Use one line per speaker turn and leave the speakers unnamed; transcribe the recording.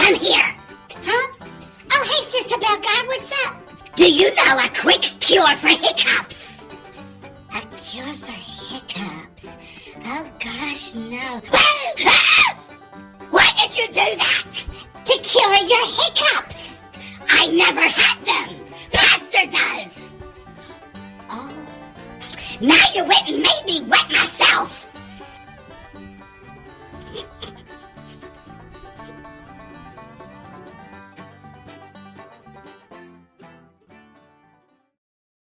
come here.
Huh? Oh, hey, Sister Bellegarde, what's up?
Do you know a quick cure for hiccups?
A cure for hiccups? Oh, gosh, no.
Why did you do that?
To cure your hiccups.
I never had them. Pastor does.
Oh.
Now you went and made me wet myself.